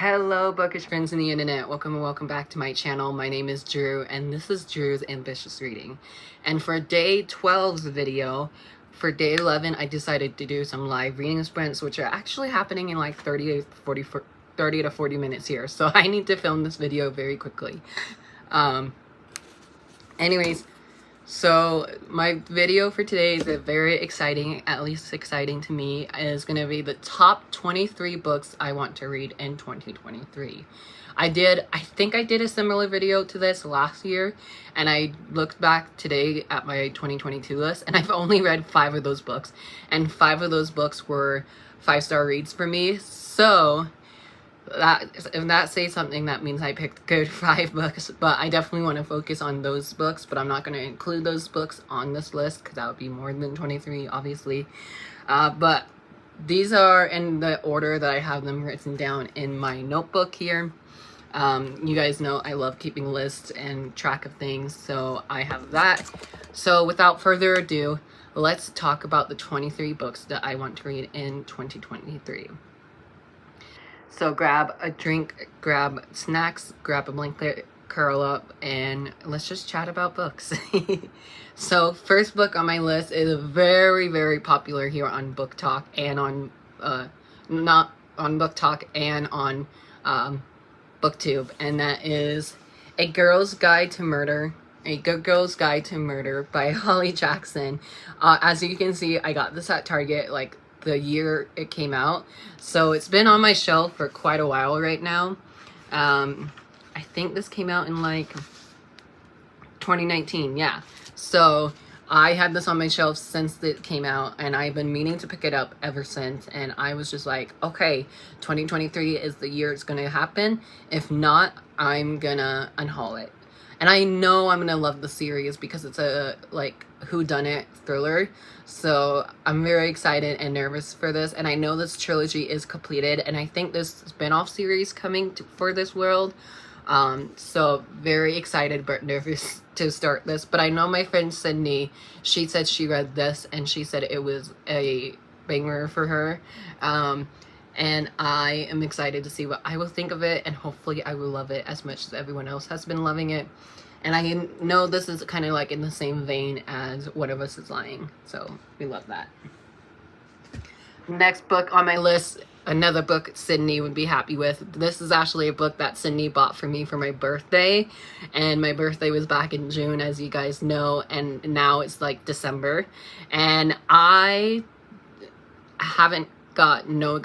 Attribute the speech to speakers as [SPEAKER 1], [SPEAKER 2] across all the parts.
[SPEAKER 1] Hello bookish friends in the internet, welcome and welcome back to my channel. My name is Drew and this is Drew's Ambitious Reading. And for day 12's video, for day 11 I decided to do some live reading sprints, which are actually happening in like 30 to 40 minutes here, so I need to film this video very quickly. Anyways, so my video for today is very exciting, at least exciting to me, is going to be the top 23 books I want to read in 2023. I think I did a similar video to this last year, and I looked back today at my 2022 list, and I've only read 5 of those books, and 5 of those books were 5-star reads for me. So if that says something, that means I picked good 5 books, but I definitely want to focus on those books, but I'm not going to include those books on this list because that would be more than 23, obviously. But these are in the order that I have them written down in my notebook here. You guys know I love keeping lists and track of things, so I have that. So without further ado, let's talk about the 23 books that I want to read in 2023. So grab a drink, grab snacks, grab a blanket, curl up, and let's just chat about books. So first book on my list is very, very popular here on Book Talk and on, not on Book Talk and on BookTube, and that is A Girl's Guide to Murder. A Good Girl's Guide to Murder by Holly Jackson. As you can see, I got this at Target like the year it came out, so it's been on my shelf for quite a while right now. I think this came out in like 2019, yeah. So I had this on my shelf since it came out, and I've been meaning to pick it up ever since, and I was just like, okay, 2023 is the year it's gonna happen. If not, I'm gonna unhaul it. And I know I'm gonna love the series because it's a like whodunit thriller, so I'm very excited and nervous for this. And I know this trilogy is completed, and I think this spin-off series coming for this world. So very excited but nervous to start this. But I know my friend Sydney, she said she read this and she said it was a banger for her. And I am excited to see what I will think of it, and hopefully I will love it as much as everyone else has been loving it. And I know this is kind of like in the same vein as One of Us is Lying, so we love that. Next book on my list, another book Sydney would be happy with. This is actually a book that Sydney bought for me for my birthday, and my birthday was back in June, as you guys know, and now it's like December, and I got no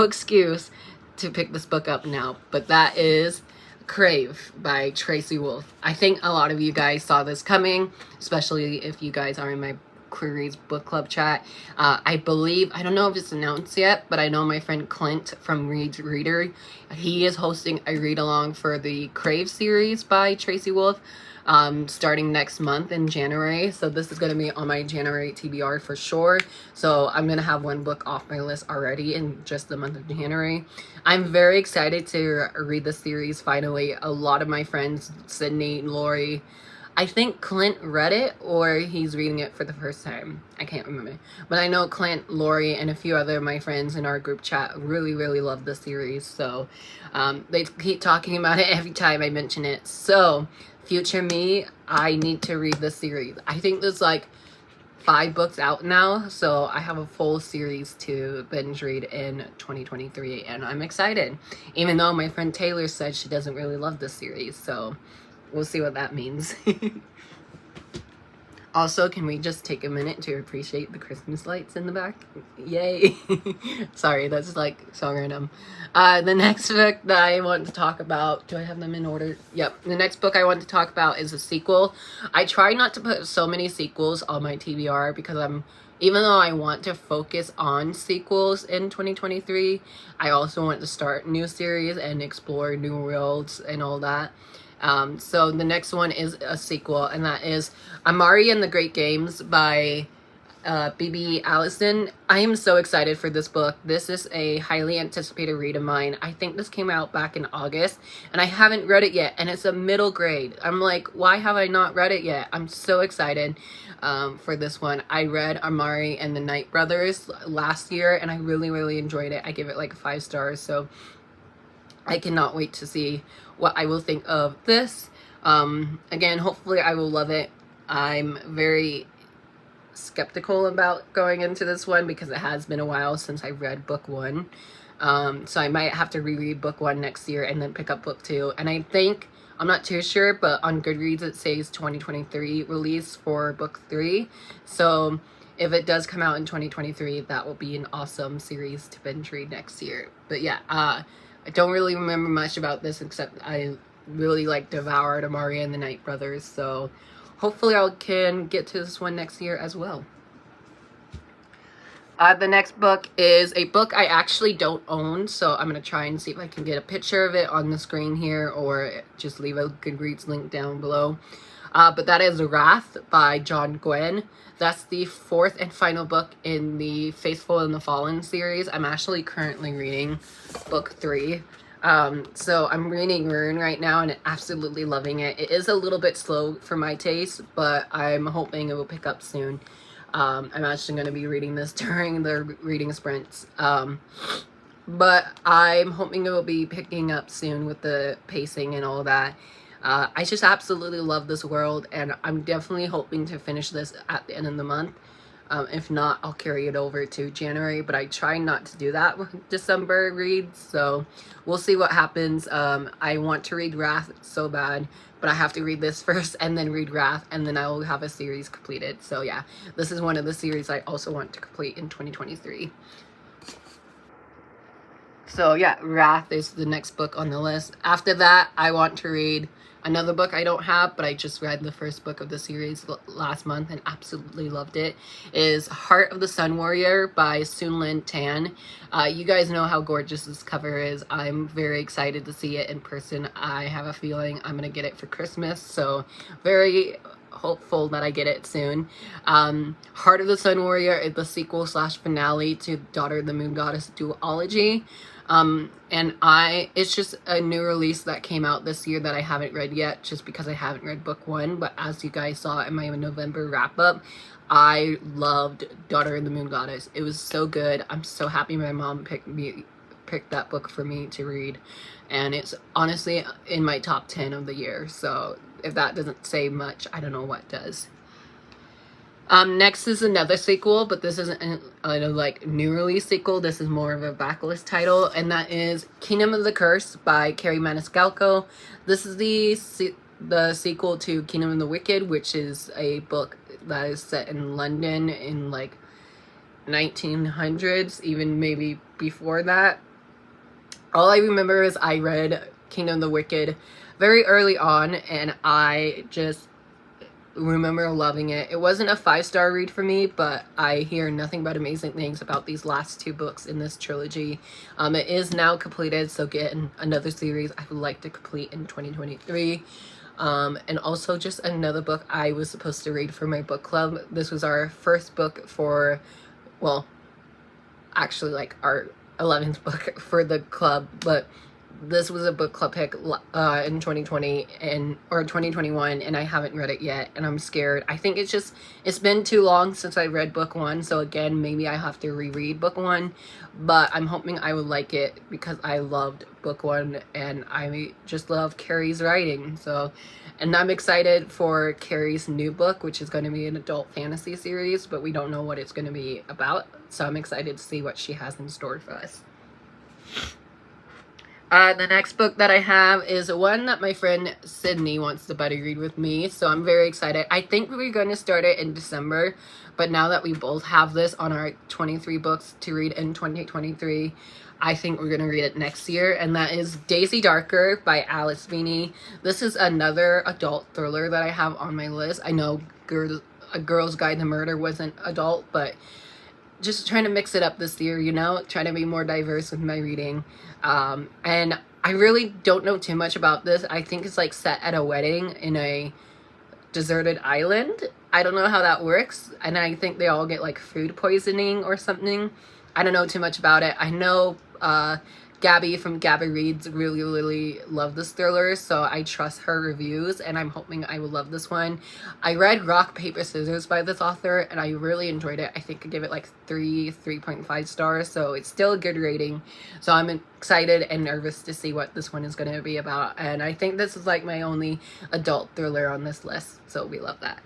[SPEAKER 1] excuse to pick this book up now, but that is Crave by Tracy Wolff. I think a lot of you guys saw this coming, especially if you guys are in my Queries book club chat. I believe, I don't know if it's announced yet, but I know my friend Clint from Reed's Reader, he is hosting a read-along for the Crave series by Tracy Wolff, starting next month in January. So this is going to be on my January TBR for sure. So I'm going to have one book off my list already in just the month of January. I'm very excited to read the series finally. A lot of my friends, Sydney, Lori, I think Clint read it, or he's reading it for the first time. I can't remember. But I know Clint, Lori, and a few other of my friends in our group chat really, really love the series. So they keep talking about it every time I mention it. So future me, I need to read this series. I think there's like 5 books out now, so I have a full series to binge read in 2023, and I'm excited. Even though my friend Taylor said she doesn't really love this series, so we'll see what that means. Also, can we just take a minute to appreciate the Christmas lights in the back? Yay! Sorry, that's like so random. The next book that I want to talk about, do I have them in order? Yep. The next book I want to talk about is a sequel. I try not to put so many sequels on my TBR because even though I want to focus on sequels in 2023, I also want to start new series and explore new worlds and all that. So the next one is a sequel, and that is Amari and the Great Games by BB Allison. I am so excited for this book. This is a highly anticipated read of mine. I think this came out back in August and I haven't read it yet, and it's a middle grade. I'm like, why have I not read it yet? I'm so excited for this one. I read Amari and the Knight Brothers last year and I really enjoyed it. I give it like 5 stars, so I cannot wait to see what I will think of this. Again, hopefully I will love it. I'm very skeptical about going into this one because it has been a while since I read book 1. So I might have to reread book 1 next year and then pick up book 2. And I think, I'm not too sure, but on Goodreads it says 2023 release for book 3. So if it does come out in 2023, that will be an awesome series to binge read next year. But yeah, I don't really remember much about this except I really like devoured Amari and the Knight Brothers. So hopefully I can get to this one next year as well. The next book is a book I actually don't own, so I'm going to try and see if I can get a picture of it on the screen here or just leave a Goodreads link down below. But that is Wrath by John Gwynne. That's the 4th and final book in the Faithful and the Fallen series. I'm actually currently reading book 3. So I'm reading Rune right now and absolutely loving it. It is a little bit slow for my taste, but I'm hoping it will pick up soon. I'm actually going to be reading this during the reading sprints. But I'm hoping it will be picking up soon with the pacing and all that. I just absolutely love this world, and I'm definitely hoping to finish this at the end of the month. If not, I'll carry it over to January, but I try not to do that with December reads, so we'll see what happens. I want to read Wrath so bad, but I have to read this first and then read Wrath, and then I will have a series completed. So yeah, this is one of the series I also want to complete in 2023. So yeah, Wrath is the next book on the list. After that, I want to read another book I don't have, but I just read the first book of the series last month and absolutely loved it. Is Heart of the Sun Warrior by Soon Lin Tan. You guys know how gorgeous this cover is. I'm very excited to see it in person. I have a feeling I'm going to get it for Christmas, so very hopeful that I get it soon. Heart of the Sun Warrior is the sequel / finale to Daughter of the Moon Goddess duology. And it's just a new release that came out this year that I haven't read yet, just because I haven't read book 1. But as you guys saw in my November wrap up, I loved Daughter of the Moon Goddess. It was so good. I'm so happy my mom picked that book for me to read, and it's honestly in my top 10 of the year. So if that doesn't say much, I don't know what does. Next is another sequel, but this isn't a like new release sequel. This is more of a backlist title, and that is Kingdom of the Curse by Kerri Maniscalco. This is the sequel to Kingdom of the Wicked, which is a book that is set in London in like 1900s, even maybe before that. All I remember is I read Kingdom of the Wicked very early on, and I just remember loving it. It wasn't a 5-star read for me, but I hear nothing but amazing things about these last 2 books in this trilogy. It is now completed, so again, another series I would like to complete in 2023. And also just another book I was supposed to read for my book club. This was our first book for, well, actually like our 11th book for the club, but this was a book club pick in 2020 or 2021, and I haven't read it yet, and I'm scared. I think it's been too long since I read book 1, so again, maybe I have to reread book 1, but I'm hoping I would like it because I loved book 1, and I just love Kerri's writing. So, and I'm excited for Kerri's new book, which is going to be an adult fantasy series, but we don't know what it's going to be about, so I'm excited to see what she has in store for us. The next book that I have is one that my friend Sydney wants to buddy read with me, so I'm very excited. I think we were going to start it in December, but now that we both have this on our 23 books to read in 2023, I think we're going to read it next year, and that is Daisy Darker by Alice Feeney. This is another adult thriller that I have on my list. I know A Girl's Guide to Murder wasn't adult, but just trying to mix it up this year, you know, trying to be more diverse with my reading. And I really don't know too much about this. I think it's like set at a wedding in a deserted island. I don't know how that works, and I think they all get like food poisoning or something. I don't know too much about it. I know Gabby from Gabby Reads really loved this thriller, so I trust her reviews, and I'm hoping I will love this one. I read Rock, Paper, Scissors by this author, and I really enjoyed it. I think I give it like 3.5 stars, so it's still a good rating. So I'm excited and nervous to see what this one is going to be about, and I think this is like my only adult thriller on this list, so we love that.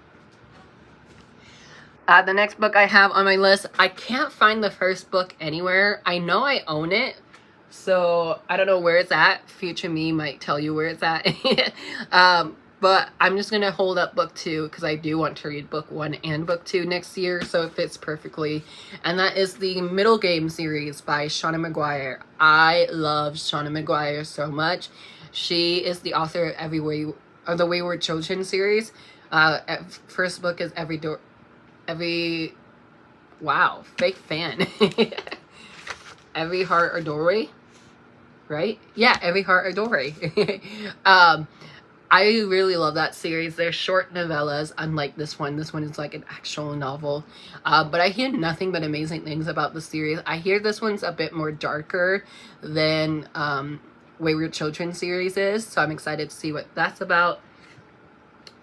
[SPEAKER 1] The next book I have on my list, I can't find the first book anywhere. I know I own it, so I don't know where it's at. Future me might tell you where it's at. But I'm just going to hold up book 2 because I do want to read book 1 and book 2 next year, so it fits perfectly. And that is the Middle Game series by Shauna Maguire. I love Shauna Maguire so much. She is the author of the Wayward Children series. First book is wow, fake fan. Every Heart a Doorway, right? Yeah, Every Heart a Doorway. I really love that series. They're short novellas, unlike this one. This one is like an actual novel. But I hear nothing but amazing things about the series. I hear this one's a bit more darker than Wayward Children series is, so I'm excited to see what that's about.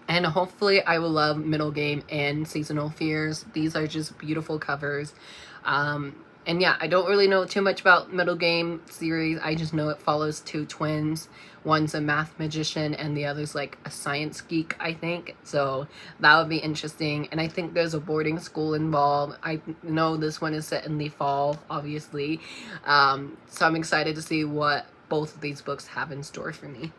[SPEAKER 1] And hopefully I will love Middle Game and Seasonal Fears. These are just beautiful covers. And yeah, I don't really know too much about Middle Game series. I just know it follows 2 twins. One's a math magician and the other's like a science geek, I think. So that would be interesting. And I think there's a boarding school involved. I know this one is set in the fall, obviously. So I'm excited to see what both of these books have in store for me.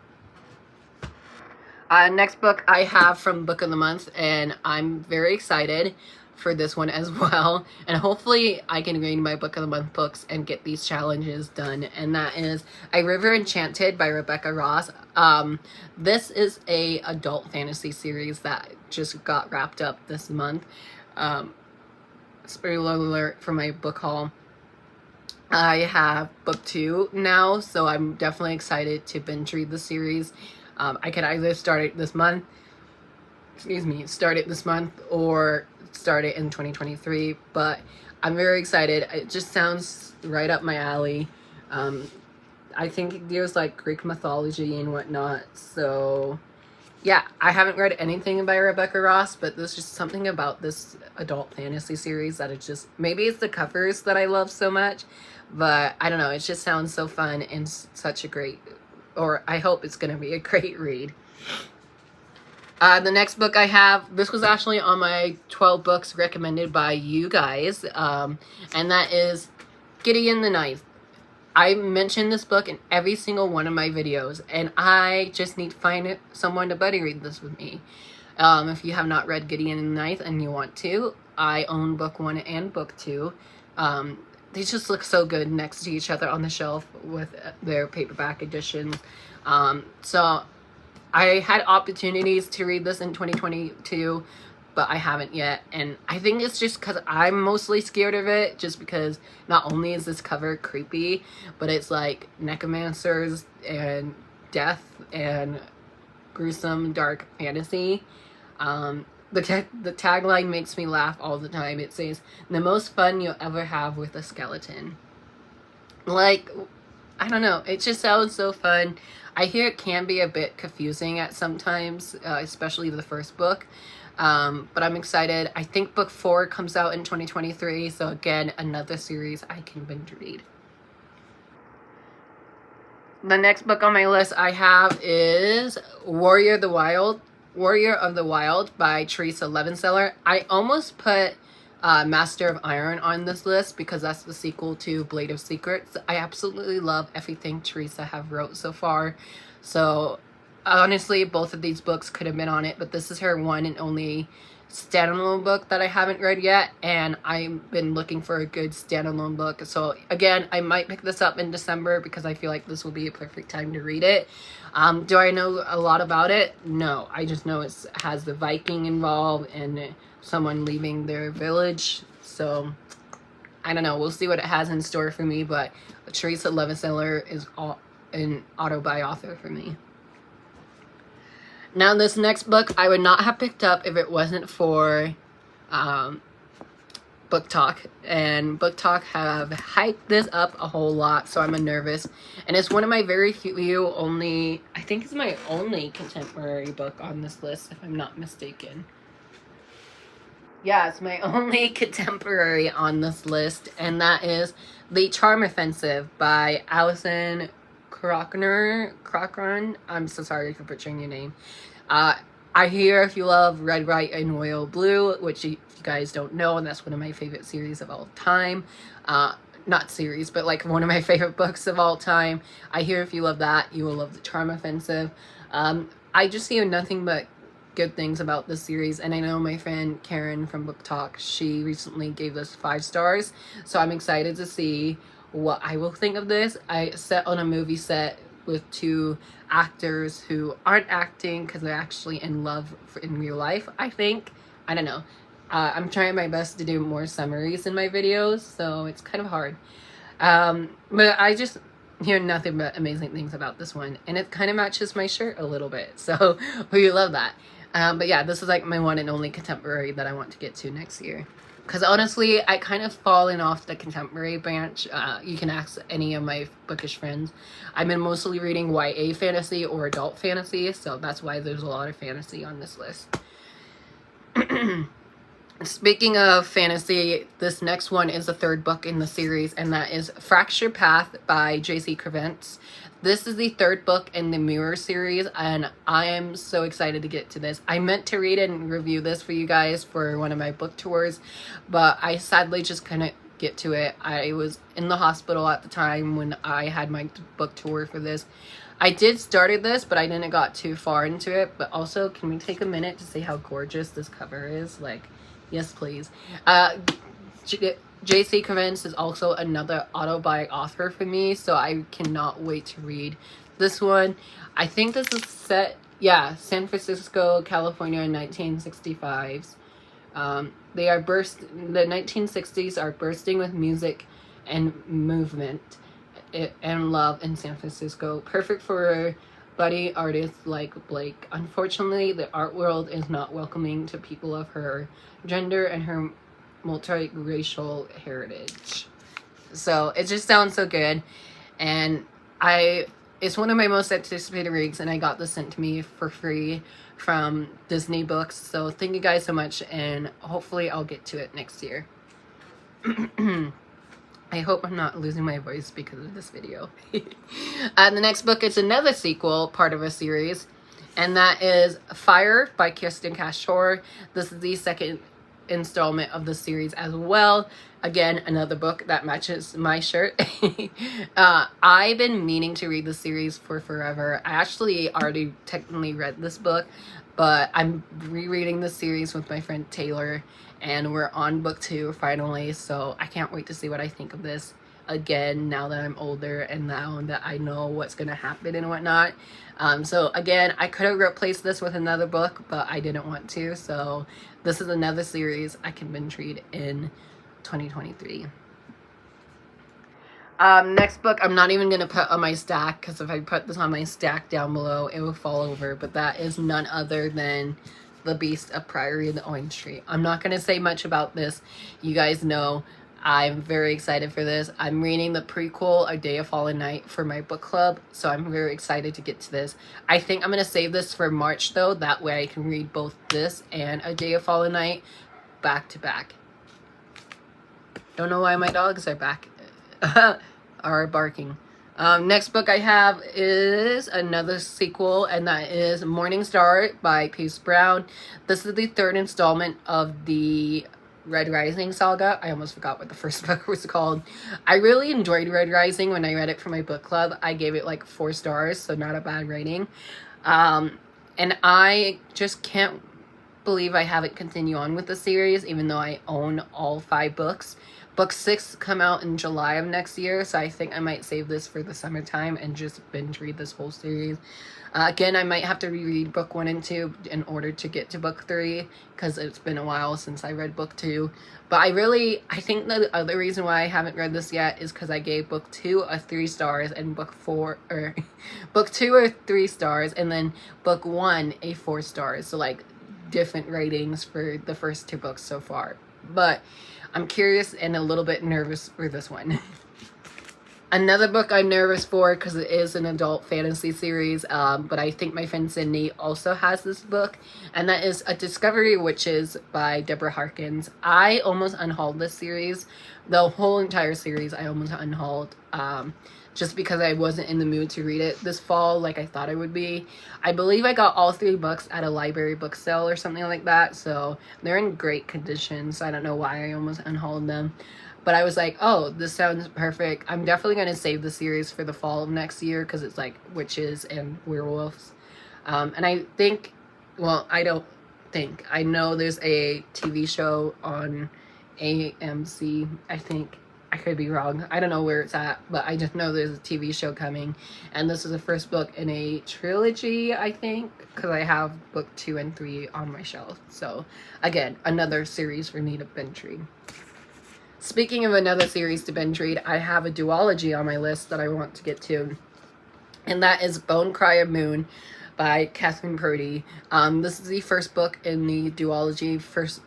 [SPEAKER 1] Next book I have from Book of the Month, and I'm very excited for this one as well. And hopefully I can read my Book of the Month books and get these challenges done. And that is A River Enchanted by Rebecca Ross. This is a adult fantasy series that just got wrapped up this month. Spoiler alert for my book haul. I have book 2 now, so I'm definitely excited to binge read the series. I could either start it this month or start it in 2023, but I'm very excited. It just sounds right up my alley. I think there's like Greek mythology and whatnot, so yeah, I haven't read anything by Rebecca Ross, but there's just something about this adult fantasy series that it's just, maybe it's the covers that I love so much, but I don't know, it just sounds so fun and such a great, or I hope it's going to be a great read. The next book I have, this was actually on my 12 books recommended by you guys, and that is Gideon the Knife. I mentioned this book in every single one of my videos, and I just need to find someone to buddy read this with me. If you have not read Gideon the Knife and you want to, I own book 1 and book 2. They just look so good next to each other on the shelf with their paperback editions. So I had opportunities to read this in 2022, but I haven't yet. And I think it's just because I'm mostly scared of it, just because not only is this cover creepy, but it's like necromancers and death and gruesome dark fantasy. The tagline makes me laugh all the time. It says, "The most fun you'll ever have with a skeleton." Like, I don't know. It just sounds so fun. I hear it can be a bit confusing at sometimes, especially the first book. But I'm excited. I think book 4 comes out in 2023. So again, another series I can binge read. The next book on my list I have is Warrior of the Wild by Teresa Levenseller. I almost put Master of Iron on this list because that's the sequel to Blade of Secrets. I absolutely love everything Teresa have wrote so far. So honestly, both of these books could have been on it, but this is her one and only standalone book that I haven't read yet, and I've been looking for a good standalone book. So again, I might pick this up in December because I feel like this will be a perfect time to read it. Do I know a lot about it? No, I just know it has the Viking involved and someone leaving their village. So I don't know, we'll see what it has in store for me, but Teresa Levenseller is an auto-buy author for me. Now, this next book I would not have picked up if it wasn't for Book Talk, and Book Talk have hyped this up a whole lot, so I'm nervous. And it's one of my very few I think it's my only contemporary book on this list, if I'm not mistaken. Yeah, it's my only contemporary on this list, and that is The Charm Offensive by Alison Cochran. I'm so sorry for butchering your name. I hear if you love Red, White, and Royal Blue, which you guys don't know, and that's one of my favorite series of all time. Not series, but like one of my favorite books of all time. I hear if you love that, you will love The Charm Offensive. I just hear nothing but good things about this series, and I know my friend Karen from Book Talk, she recently gave this 5 stars, so I'm excited to see what I will think of this. I set on a movie set with 2 actors who aren't acting because they're actually in love in real life, I think. I don't know. I'm trying my best to do more summaries in my videos, so it's kind of hard. But I just hear nothing but amazing things about this one, and it kind of matches my shirt a little bit, so we love that. But yeah, this is like my one and only contemporary that I want to get to next year. Because honestly, I kind of fallen off the contemporary branch. You can ask any of my bookish friends. I've been mostly reading YA fantasy or adult fantasy, so that's why there's a lot of fantasy on this list. Speaking of fantasy, this next one is the 3rd book in the series, and that is Fracture Path by J.C. Crevents. This is the 3rd book in the Mirror series, and I am so excited to get to this. I meant to read and review this for you guys for one of my book tours, but I sadly just couldn't get to it. I was in the hospital at the time when I had my book tour for this. I did started this, but I didn't got too far into it. But also, can we take a minute to see how gorgeous this cover is? Like, yes, please. J.C. Crevents is also another autobiography author for me, so I cannot wait to read this one. I think this is set, San Francisco, California in 1965s. The 1960s are bursting with music and movement and love in San Francisco. Perfect for budding artists like Blake. Unfortunately, the art world is not welcoming to people of her gender and her multiracial heritage. So it just sounds so good, and it's one of my most anticipated reads, and I got this sent to me for free from Disney Books. So thank you guys so much, and hopefully I'll get to it next year. I hope I'm not losing my voice because of this video. The next book is another sequel, part of a series, and that is Fire by Kirsten Cashore. This is the 2nd installment of the series as well. Again, another book that matches my shirt. I've been meaning to read the series for forever. I actually already technically read this book, but I'm rereading the series with my friend Taylor, and we're on book 2 finally, so I can't wait to see what I think of this again now that I'm older and now that I know what's gonna happen and whatnot. So again, I could have replaced this with another book, but I didn't want to, so this is another series I can binge read in 2023. Next book I'm not even gonna put on my stack, because if I put this on my stack down below it will fall over, but that is none other than The Beast of Priory and the Orange Tree. I'm not gonna say much about this. You guys know I'm very excited for this. I'm reading the prequel, A Day of Fallen Night, for my book club, so I'm very excited to get to this. I think I'm going to save this for March, though. That way I can read both this and A Day of Fallen Night back to back. Don't know why my dogs are back, are barking. Next book I have is another sequel, and that is Morningstar by Pierce Brown. This is the 3rd installment of the Red Rising saga. I almost forgot what the first book was called. I really enjoyed Red Rising when I read it for my book club. I gave it like 4 stars, so not a bad rating. And I just can't believe I haven't continued on with the series, even though I own all 5 books. Book 6 come out in July of next year, so I think I might save this for the summertime and just binge read this whole series. Again, I might have to reread book 1 and 2 in order to get to book 3, because it's been a while since I read book 2. But I think the other reason why I haven't read this yet is because I gave book 2 a 3 stars and book 2 a 3 stars, and then book 1 a 4 stars. So like different ratings for the first 2 books so far. But I'm curious and a little bit nervous for this one. Another book I'm nervous for because it is an adult fantasy series, but I think my friend Sydney also has this book, and that is A Discovery of Witches by Deborah Harkins. I almost unhauled this series. The whole entire series I almost unhauled, just because I wasn't in the mood to read it this fall like I thought I would be. I believe I got all 3 books at a library book sale or something like that, so they're in great condition, so I don't know why I almost unhauled them. But I was like, oh, this sounds perfect. I'm definitely going to save the series for the fall of next year because it's like witches and werewolves. And I think, well, I don't think. I know there's a TV show on AMC, I think. I could be wrong. I don't know where it's at, but I just know there's a TV show coming. And this is the first book in a trilogy, I think, because I have book 2 and 3 on my shelf. So, again, another series for me to binge read. Speaking of another series to binge read, I have a duology on my list that I want to get to. And that is Bone Cry of Moon by Catherine Purdy. This is the first book in the duology, first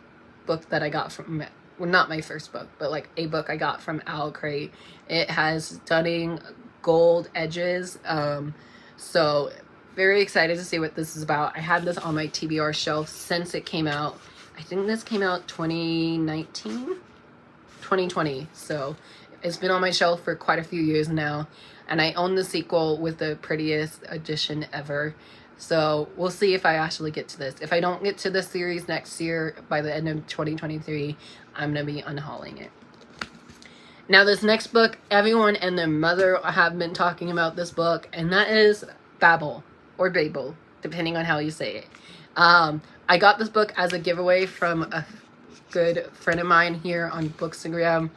[SPEAKER 1] book that I got from, well, not my first book, but like a book I got from Crave. It has stunning gold edges. So very excited to see what this is about. I had this on my TBR shelf since it came out. I think this came out 2019? 2020, so it's been on my shelf for quite a few years now, and I own the sequel with the prettiest edition ever, so we'll see if I actually get to this. If I don't get to this series next year by the end of 2023, I'm gonna be unhauling it. Now this next book, everyone and their mother have been talking about this book, and that is Babel, or Babel, depending on how you say it. I got this book as a giveaway from a good friend of mine here on Bookstagram.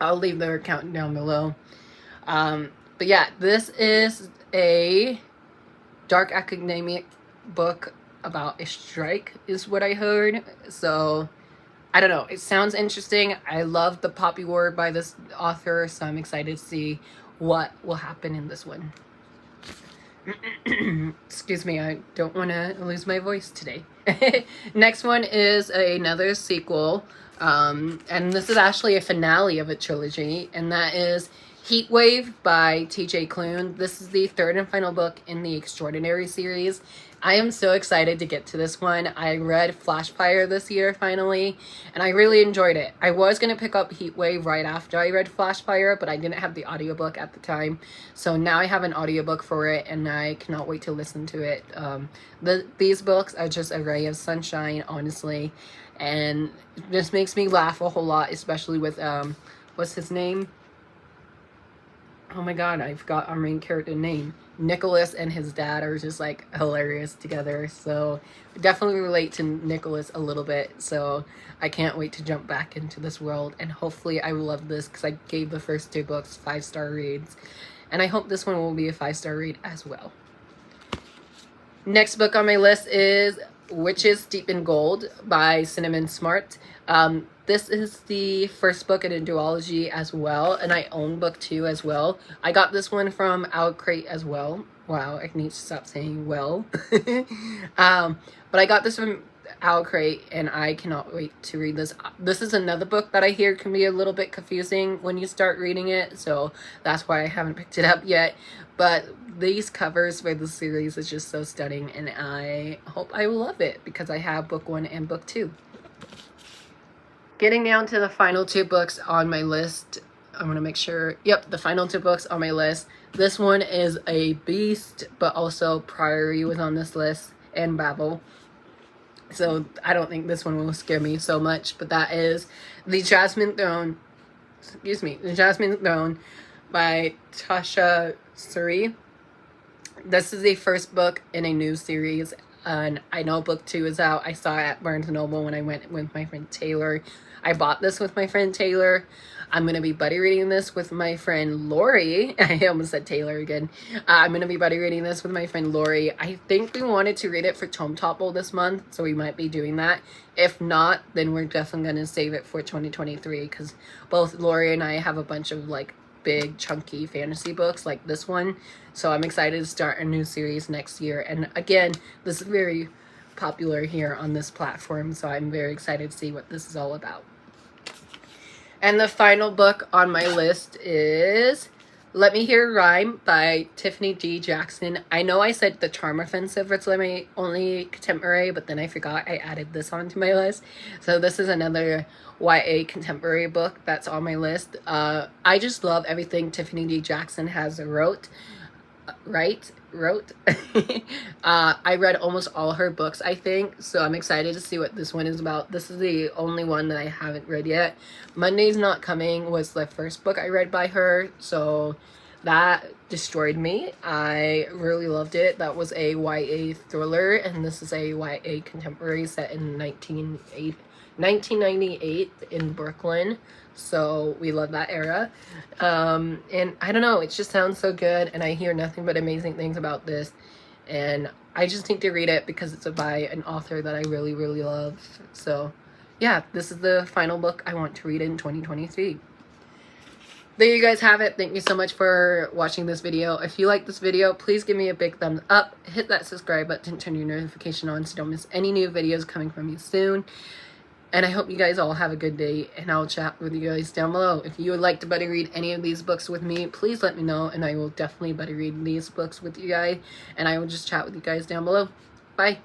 [SPEAKER 1] I'll leave their account down below. But yeah, this is a dark academic book about a strike, is what I heard. So I don't know, it sounds interesting. I love the poppy word by this author, so I'm excited to see what will happen in this one. Excuse me, I don't want to lose my voice today. Next one is another sequel, and this is actually a finale of a trilogy, and that is Heatwave by TJ Klune. This is the 3rd and final book in the Extraordinary series. I am so excited to get to this one. I read Flashfire this year finally, and I really enjoyed it. I was going to pick up Heatwave right after I read Flashfire, but I didn't have the audiobook at the time. So now I have an audiobook for it, and I cannot wait to listen to it. These books are just a ray of sunshine, honestly, and it just makes me laugh a whole lot, especially with, what's his name? Oh my god, I forgot our main character name. Nicholas and his dad are just like hilarious together, so definitely relate to Nicholas a little bit, so I can't wait to jump back into this world, and hopefully I will love this because I gave the first 2 books 5-star reads, and I hope this one will be a 5-star read as well. Next book on my list is Witches Deep in Gold by Cinnamon Smart. This is the first book in a duology as well, and I own book 2 as well. I got this one from Crate as well. Wow, I need to stop saying well. But I got this from Crate, and I cannot wait to read this. This is another book that I hear can be a little bit confusing when you start reading it, so that's why I haven't picked it up yet. But these covers for the series is just so stunning, and I hope I will love it because I have book 1 and book 2. Getting down to the final 2 books on my list. I'm going to make sure. Yep, the final 2 books on my list. This one is a beast, but also Priory was on this list, and Babel. So I don't think this one will scare me so much, but that is The Jasmine Throne. The Jasmine Throne by Tasha Suri. This is the first book in a new series. and I know book 2 is out. I saw it at Barnes & Noble when I went with my friend Taylor. I bought this with my friend Taylor. I'm going to be buddy reading this with my friend Lori. I almost said Taylor again. I'm going to be buddy reading this with my friend Lori. I think we wanted to read it for Tome Topple this month, so we might be doing that. If not, then we're definitely going to save it for 2023, because both Lori and I have a bunch of like big chunky fantasy books like this one. So I'm excited to start a new series next year. And again, this is very popular here on this platform, so I'm very excited to see what this is all about. And the final book on my list is Let Me Hear Rhyme by Tiffany D. Jackson. I know I said The Charm Offensive was my only contemporary, but then I forgot I added this onto my list. So this is another YA contemporary book that's on my list. I just love everything Tiffany D. Jackson has wrote. I read almost all her books, I think, so I'm excited to see what this one is about. This is the only one that I haven't read yet. Monday's Not Coming was the first book I read by her, so that destroyed me. I really loved it. That was a YA thriller, and this is a YA contemporary set in 1998 in Brooklyn. So we love that era. And I don't know, it just sounds so good, and I hear nothing but amazing things about this, and I just need to read it because it's by an author that I really, really love. So yeah, this is the final book I want to read in 2023. There you guys have it. Thank you so much for watching this video. If you like this video, please give me a big thumbs up, hit that subscribe button, turn your notification on so you don't miss any new videos coming from me soon. And I hope you guys all have a good day, and I'll chat with you guys down below. If you would like to buddy read any of these books with me, please let me know, and I will definitely buddy read these books with you guys, and I will just chat with you guys down below. Bye.